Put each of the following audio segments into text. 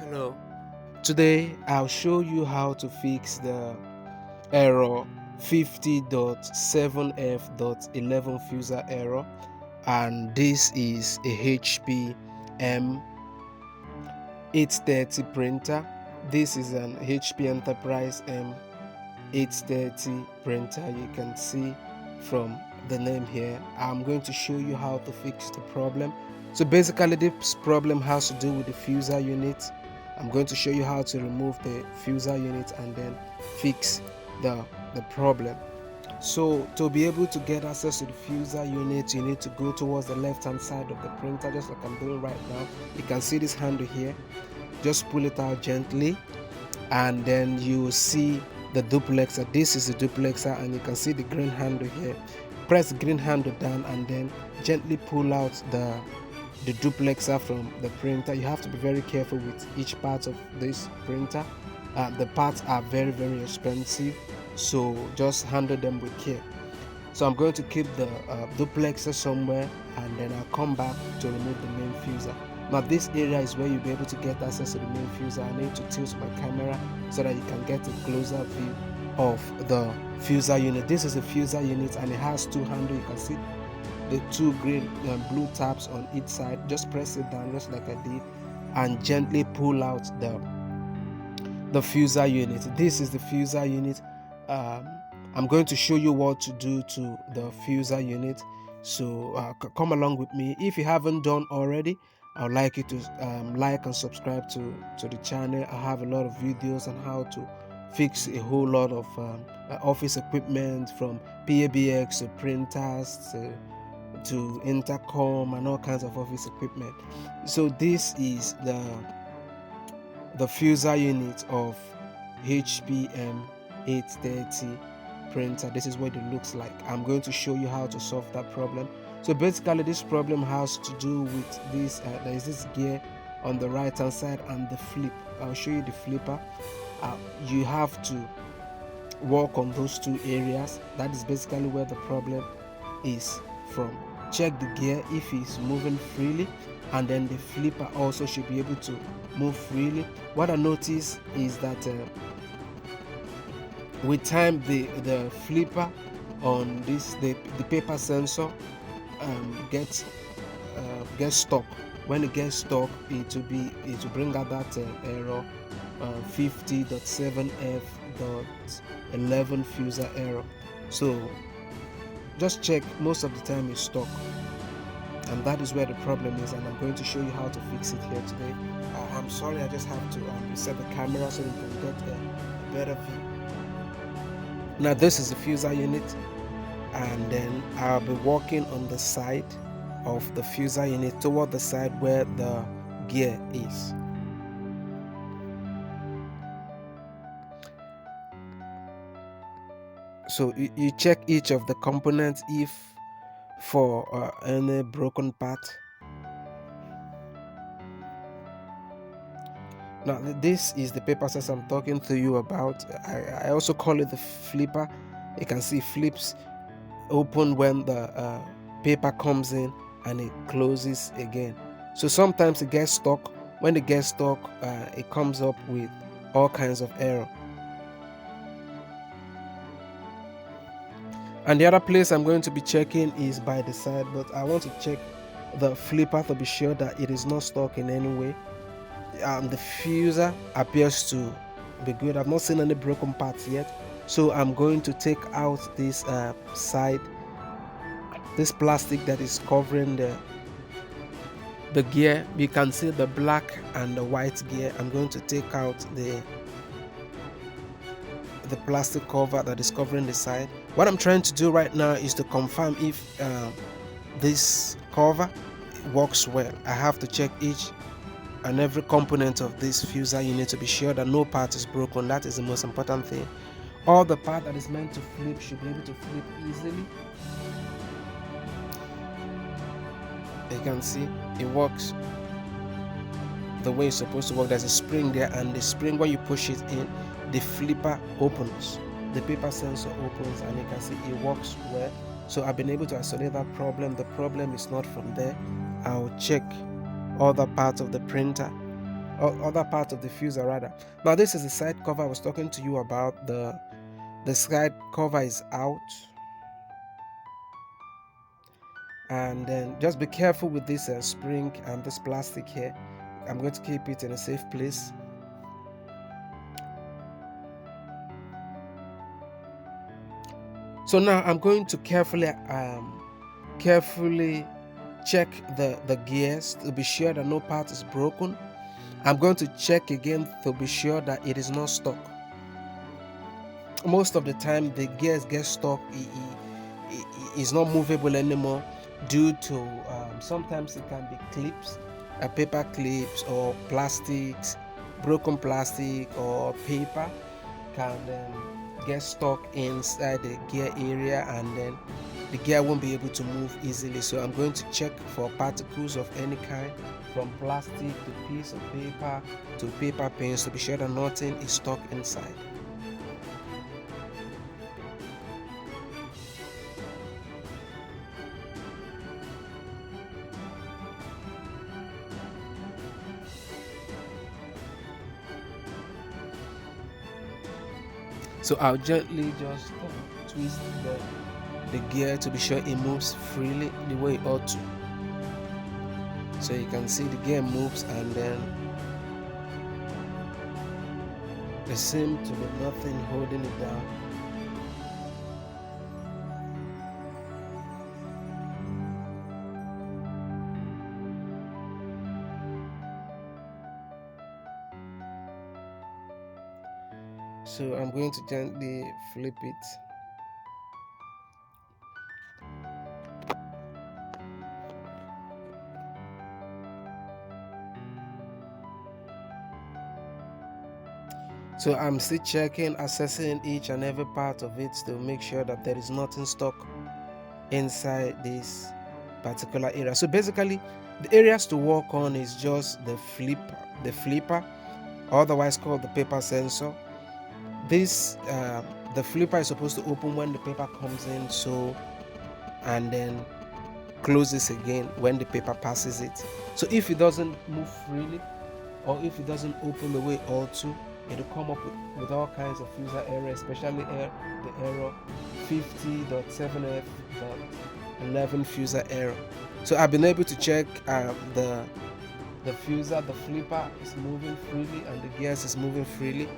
Hello. Today I'll show you how to fix the error 50.7F.11 fuser error, and this is a HP M830 printer. This is an HP Enterprise M830 printer. You can see from the name here. I'm going to show you how to fix the problem. So basically this problem has to do with the fuser unit. I'm going to show you how to remove the fuser unit and then fix the problem. So to be able to get access to the fuser unit, you need to go towards the left hand side of the printer, just like I'm doing right now. You can see this handle here. Just pull it out gently, and then you see the duplexer. This is the duplexer, and you can see the green handle here. Press the green handle down and then gently pull out the duplexer from the printer. You have to be very careful with each part of this printer. The parts are very expensive, so just handle them with care. So I'm going to keep the duplexer somewhere, and then I'll come back to remove the main fuser. Now this area is where you'll be able to get access to the main fuser. I need to tilt my camera so that you can get a closer view of the fuser unit. This is a fuser unit, and it has two handles. You can see the two green and blue tabs on each side. Just press it down just like I did, and gently pull out the fuser unit. This is the fuser unit. I'm going to show you what to do to the fuser unit, so come along with me. If you haven't done already, I would like you to like and subscribe to the channel. I have a lot of videos on how to fix a whole lot of office equipment, from PABX to printers to intercom and all kinds of office equipment. So this is the fuser unit of HP M830 printer. This is what it looks like. I'm going to show you how to solve that problem. So basically this problem has to do with this. There is this gear on the right hand side and the flip. I'll show you the flipper. You have to work on those two areas. That is basically where the problem is from. Check the gear if it's moving freely, and then the flipper also should be able to move freely. What I noticed is that with time the flipper on this the paper sensor gets stuck. When it gets stuck, it will bring out that error 50.7F.11 fuser error. So just check, most of the time it's stuck, and that is where the problem is, and I'm going to show you how to fix it here today. I'm sorry, I just have to reset the camera so you can get a better view. Now this is the fuser unit, and then I'll be walking on the side of the fuser unit toward the side where the gear is. So you check each of the components if for any broken part. Now this is the paper sensor I'm talking to you about. I also call it the flipper. You can see flips open when the paper comes in, and it closes again. So sometimes it gets stuck. When it gets stuck, it comes up with all kinds of error. And the other place I'm going to be checking is by the side, but I want to check the flipper to be sure that it is not stuck in any way. The fuser appears to be good. I've not seen any broken parts yet, so I'm going to take out this side, this plastic that is covering the gear. You can see the black and the white gear. I'm going to take out the plastic cover that is covering the side. What I'm trying to do right now is to confirm if this cover works well. I have to check each and every component of this fuser unit to be sure that no part is broken. That is the most important thing. All the part that is meant to flip should be able to flip easily. You can see it works the way it's supposed to work. There's a spring there, and the spring, when you push it in, the flipper opens, the paper sensor opens, and you can see it works well. So I've been able to isolate that problem. The problem is not from there. I'll check other parts of the printer, or other part of the fuser rather. Now this is the side cover I was talking to you about. The side cover is out, and then just be careful with this spring and this plastic here. I'm going to keep it in a safe place. So now I'm going to carefully check the gears to be sure that no part is broken. I'm going to check again to be sure that it is not stuck. Most of the time the gears get stuck, it is not movable anymore due to sometimes it can be clips, paper clips, or plastics, broken plastic or paper can get stuck inside the gear area, and then the gear won't be able to move easily. So I'm going to check for particles of any kind, from plastic to piece of paper to paper pins, to be sure that nothing is stuck inside. So I'll gently just twist the gear to be sure it moves freely the way it ought to. So you can see the gear moves, and then there seems to be nothing holding it down. So I'm going to gently flip it. So I'm still checking, assessing each and every part of it to make sure that there is nothing stuck inside this particular area. So basically the areas to work on is just the flipper, otherwise called the paper sensor. This the flipper is supposed to open when the paper comes in, so, and then closes again when the paper passes it. So if it doesn't move freely, or if it doesn't open the way it ought to, it'll come up with all kinds of fuser errors, especially the error 50.7F.11 fuser error. So I've been able to check the fuser, the flipper is moving freely and the gears is moving freely.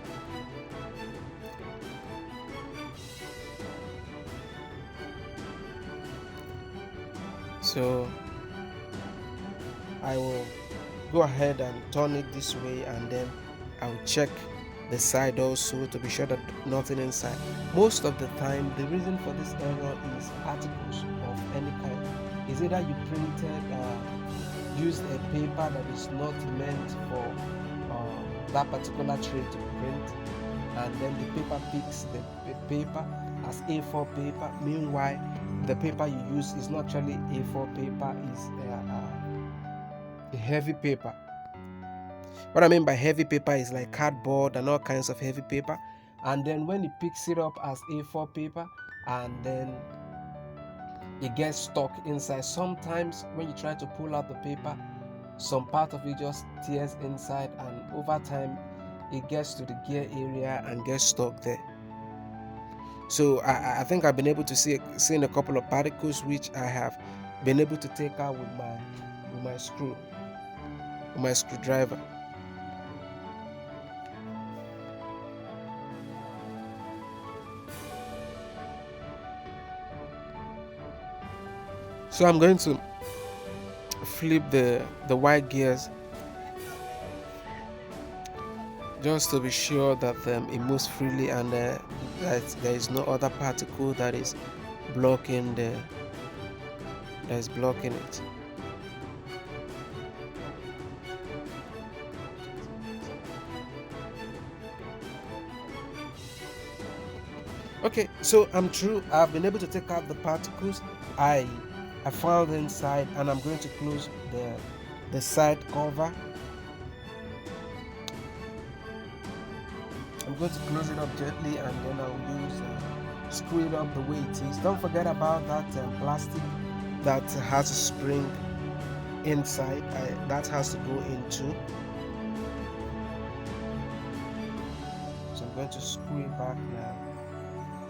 So I will go ahead and turn it this way, and then I'll check the side also to be sure that nothing inside. Most of the time the reason for this error is particles of any kind. Is either you used a paper that is not meant for that particular tray to print, and then the paper picks the paper as A4 paper. Meanwhile the paper you use is not actually A4 paper, is a heavy paper. What I mean by heavy paper is like cardboard and all kinds of heavy paper, and then when it picks it up as A4 paper, and then it gets stuck inside. Sometimes when you try to pull out the paper, some part of it just tears inside, and over time it gets to the gear area and gets stuck there. So I think I've been able to see a couple of particles which I have been able to take out with my screwdriver. So I'm going to flip the white gears just to be sure that it moves freely, and that there is no other particle that is blocking it. Okay, so I'm through. I've been able to take out the particles I found inside, and I'm going to close the side cover. I'm going to close it up gently, and then I'll use screw it up the way it is. Don't forget about that plastic that has a spring inside. That has to go into. I'm going to screw it back now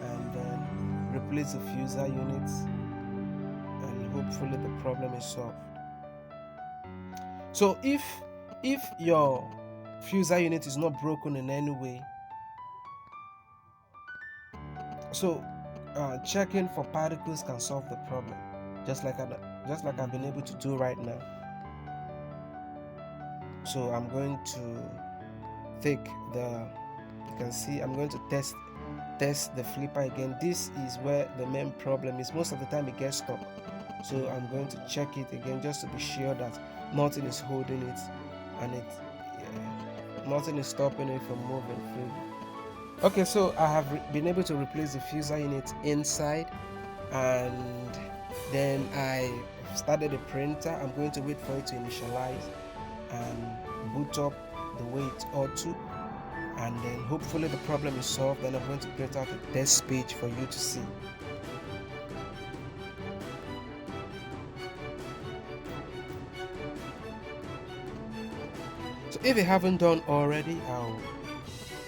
and then replace the fuser unit, and hopefully the problem is solved. So if your fuser unit is not broken in any way, so checking for particles can solve the problem, just like I've been able to do right now. So I'm going to take you can see I'm going to test the flipper again. This is where the main problem is. Most of the time it gets stuck, so I'm going to check it again just to be sure that nothing is holding it, and nothing is stopping it from moving freely. Okay, so I have been able to replace the fuser unit inside, and then I started the printer. I'm going to wait for it to initialize and boot up the way it ought to, and then hopefully the problem is solved. Then I'm going to print out a test page for you to see. So if you haven't done already,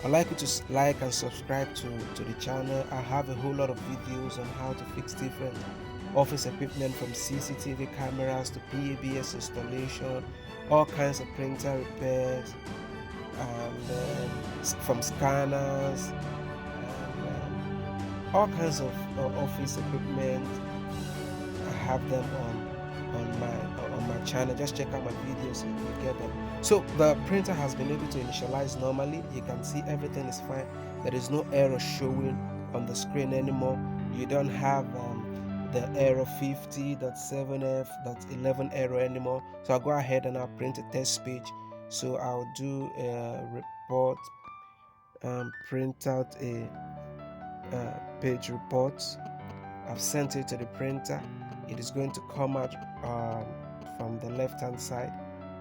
I'd like you to like and subscribe to the channel. I have a whole lot of videos on how to fix different office equipment, from CCTV cameras to PABS installation, all kinds of printer repairs, and from scanners, and all kinds of office equipment. I have them on my channel. Just check out my videos and you get them. So the printer has been able to initialize normally. You can see everything is fine. There is no error showing on the screen anymore. You don't have the error 50.7F.11 error anymore. So I'll go ahead and I'll print a test page. So I'll do a report, print out a page report. I've sent it to the printer. It is going to come out from the left hand side.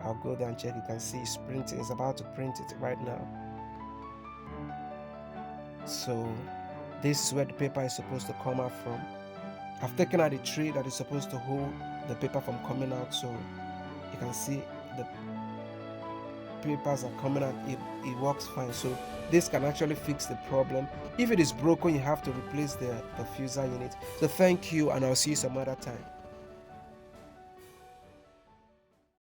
I'll go there and check. You can see it's printing. It's about to print it right now. So this is where the paper is supposed to come out from. I've taken out the tray that is supposed to hold the paper from coming out, so you can see the papers are coming out. It works fine. So this can actually fix the problem. If it is broken, you have to replace the fuser unit. So thank you, and I'll see you some other time.